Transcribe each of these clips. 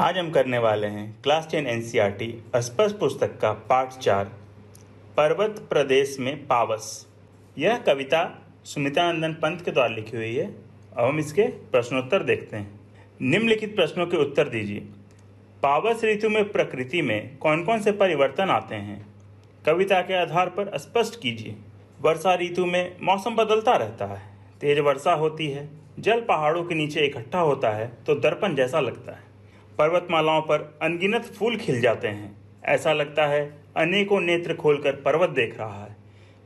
आज हम करने वाले हैं क्लास 10 एनसीईआरटी स्पष्ट पुस्तक का पाठ 4 पर्वत प्रदेश में पावस। यह कविता सुमित्रानंदन पंत के द्वारा लिखी हुई है। अब हम इसके प्रश्नोत्तर देखते हैं। निम्नलिखित प्रश्नों के उत्तर दीजिए। पावस ऋतु में प्रकृति में कौन कौन से परिवर्तन आते हैं? कविता के आधार पर स्पष्ट कीजिए। वर्षा ऋतु में मौसम बदलता रहता है, तेज वर्षा होती है, जल पहाड़ों के नीचे इकट्ठा होता है तो दर्पण जैसा लगता है। पर्वतमालाओं पर अनगिनत फूल खिल जाते हैं, ऐसा लगता है अनेकों नेत्र खोलकर पर्वत देख रहा है।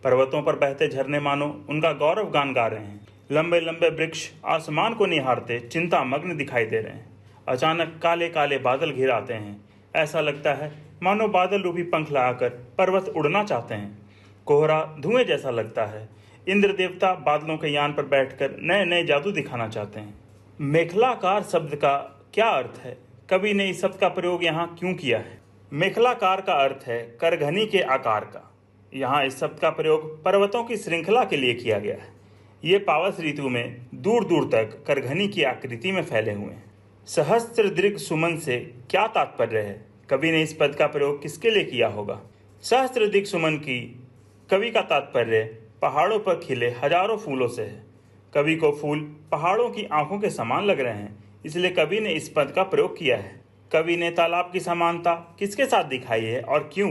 पर्वतों पर बहते झरने मानो उनका गौरव गान गा रहे हैं। लंबे लंबे वृक्ष आसमान को निहारते चिंता मग्न दिखाई दे रहे हैं। अचानक काले काले बादल घिर आते हैं, ऐसा लगता है मानो बादल रूपी पंख लगाकर पर्वत उड़ना चाहते हैं। कोहरा धुएं जैसा लगता है, इंद्र देवता बादलों के यान पर बैठकर नए नए जादू दिखाना चाहते हैं। मेखलाकार शब्द का क्या अर्थ है? कवि ने इस शब्द का प्रयोग यहाँ क्यों किया है? मेखलाकार का अर्थ है करघनी के आकार का। यहाँ इस शब्द का प्रयोग पर्वतों की श्रृंखला के लिए किया गया है। ये पावस ऋतु में दूर दूर तक करघनी की आकृति में फैले हुए हैं। सहस्त्र दीर्घ सुमन से क्या तात्पर्य है? कवि ने इस पद का प्रयोग किसके लिए किया होगा? सहस्त्र दीर्घ सुमन की कवि का तात्पर्य पहाड़ों पर खिले हजारों फूलों से है। कवि को फूल पहाड़ों की आंखों के समान लग रहे हैं, इसलिए कवि ने इस पद का प्रयोग किया है। कवि ने तालाब की समानता किसके साथ दिखाई है और क्यों?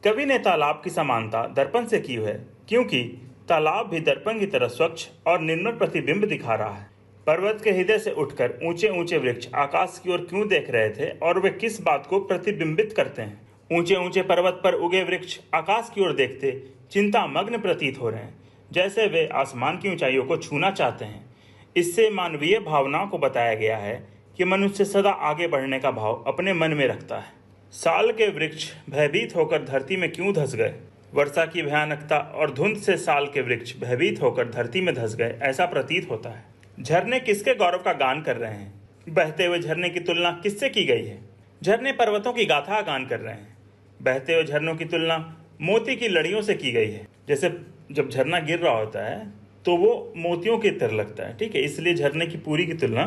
कवि ने तालाब की समानता दर्पण से की है, क्योंकि तालाब भी दर्पण की तरह स्वच्छ और निर्मल प्रतिबिंब दिखा रहा है। पर्वत के हृदय से उठकर ऊंचे ऊंचे वृक्ष आकाश की ओर क्यों देख रहे थे और वे किस बात को प्रतिबिंबित करते हैं? ऊंचे ऊंचे पर्वत पर उगे वृक्ष आकाश की ओर देखते चिंता मग्न प्रतीत हो रहे हैं, जैसे वे आसमान की ऊंचाइयों को छूना चाहते हैं। इससे मानवीय भावनाओं को बताया गया है कि मनुष्य सदा आगे बढ़ने का भाव अपने मन में रखता है। साल के वृक्ष भयभीत होकर धरती में क्यों धंस गए? वर्षा की भयानकता और धुंध से साल के वृक्ष भयभीत होकर धरती में धंस गए, ऐसा प्रतीत होता है। झरने किसके गौरव का गान कर रहे हैं? बहते हुए झरने की तुलना किससे की गई है? झरने पर्वतों की गाथा गान कर रहे हैं। बहते हुए झरनों की तुलना मोती की लड़ियों से की गई है। जैसे जब झरना गिर रहा होता है तो वो मोतियों की तरह लगता है, ठीक है, इसलिए झरने की पूरी की तुलना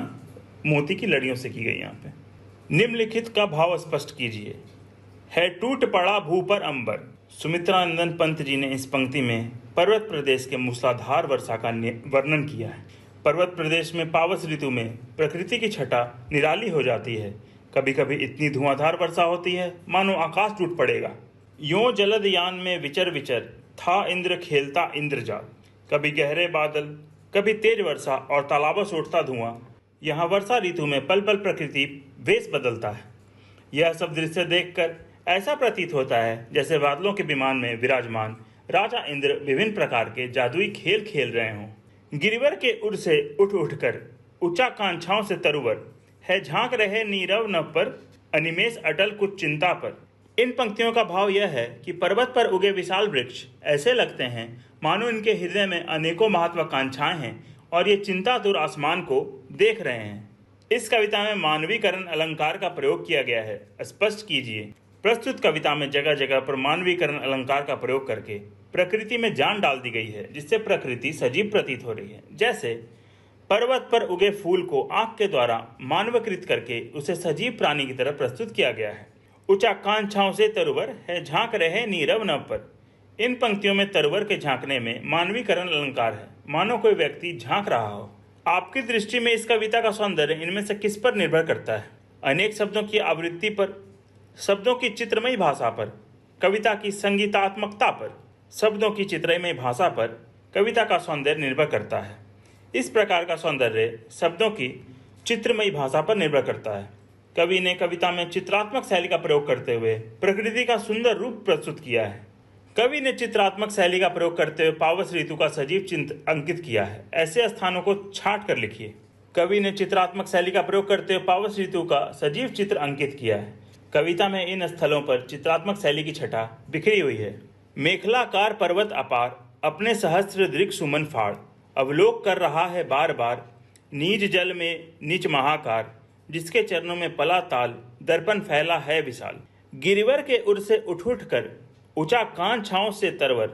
मोती की लड़ियों से की गई। यहाँ पे निम्नलिखित का भाव स्पष्ट कीजिए। है टूट पड़ा भू पर अंबर। सुमित्रानंदन पंत जी ने इस पंक्ति में पर्वत प्रदेश के मूसलाधार वर्षा का वर्णन किया है। पर्वत प्रदेश में पावस ऋतु में प्रकृति की छटा निराली हो जाती है। कभी कभी इतनी धुआंधार वर्षा होती है मानो आकाश टूट पड़ेगा। यों जलद यान में विचर विचर था इंद्र खेलता इंद्रजाल। कभी गहरे बादल, कभी तेज वर्षा और तालाबों से उठता धुआं। यहाँ वर्षा ऋतु में पल पल प्रकृति वेश बदलता है। यह सब दृश्य देखकर ऐसा प्रतीत होता है जैसे बादलों के विमान में विराजमान राजा इंद्र विभिन्न प्रकार के जादुई खेल खेल रहे हों। गिरिवर के उर से उठ उठकर ऊंचा कांछाओं से तरुवर है झांक रहे नीरव नभ पर अनिमेष अटल कुछ चिंता पर। इन पंक्तियों का भाव यह है कि पर्वत पर उगे विशाल वृक्ष ऐसे लगते हैं मानो इनके हृदय में अनेकों महत्वाकांक्षाएं हैं और ये चिंतातुर आसमान को देख रहे हैं। इस कविता में मानवीकरण अलंकार का प्रयोग किया गया है, स्पष्ट कीजिए। प्रस्तुत कविता में जगह जगह पर मानवीकरण अलंकार का प्रयोग करके प्रकृति में जान डाल दी गई है, जिससे प्रकृति सजीव प्रतीत हो रही है। जैसे पर्वत पर उगे फूल को आंख के द्वारा मानवकृत करके उसे सजीव प्राणी की तरह प्रस्तुत किया गया है। ऊंचा कांछाओं से तरुवर है झांक रहे नीरव नभ पर। इन पंक्तियों में तरुवर के झांकने में मानवीकरण अलंकार है, मानो कोई व्यक्ति झांक रहा हो। आपकी दृष्टि में इस कविता का सौंदर्य इनमें से किस पर निर्भर करता है? अनेक शब्दों की आवृत्ति पर, शब्दों की चित्रमयी भाषा पर, कविता की संगीतात्मकता पर, शब्दों की चित्रमयी भाषा पर कविता का सौंदर्य निर्भर करता है। इस प्रकार का सौंदर्य शब्दों की चित्रमयी भाषा पर निर्भर करता है। कवि ने कविता में चित्रात्मक शैली का प्रयोग करते हुए प्रकृति का सुंदर रूप प्रस्तुत किया है। कवि ने चित्रात्मक शैली का प्रयोग करते हुए पावस ऋतु का सजीव चित्र अंकित किया है। ऐसे स्थानों को छांट कर लिखिए। कवि ने चित्रात्मक शैली का प्रयोग करते हुए पावस ऋतु का सजीव चित्र अंकित किया है। कविता में इन स्थलों पर चित्रात्मक शैली की छटा बिखरी हुई है। मेखलाकार पर्वत अपार अपने सहस्त्र दीर्घ सुमन फाड़ अवलोक कर रहा है बार बार नीज जल में नीच महाकार जिसके चरणों में पला ताल दर्पण फैला है विशाल। गिरिवर के उर से उठ उठ कर ऊंचा कान छाँव से तरवर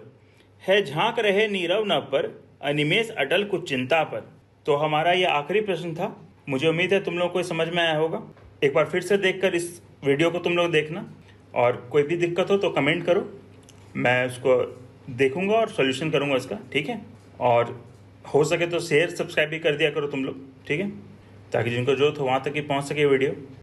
है झांक रहे नीरव नभ पर अनिमेष अटल कुछ चिंता पर। तो हमारा यह आखिरी प्रश्न था। मुझे उम्मीद है तुम लोगों को समझ में आया होगा। एक बार फिर से देखकर इस वीडियो को तुम लोग देखना, और कोई भी दिक्कत हो तो कमेंट करो, मैं उसको देखूंगा और सॉल्यूशन करूंगा इसका, ठीक है। और हो सके तो शेयर सब्सक्राइब भी कर दिया करो तुम लोग, ठीक है, ताकि जिनको जरूरत हो वहाँ तक ही पहुँच सके वीडियो।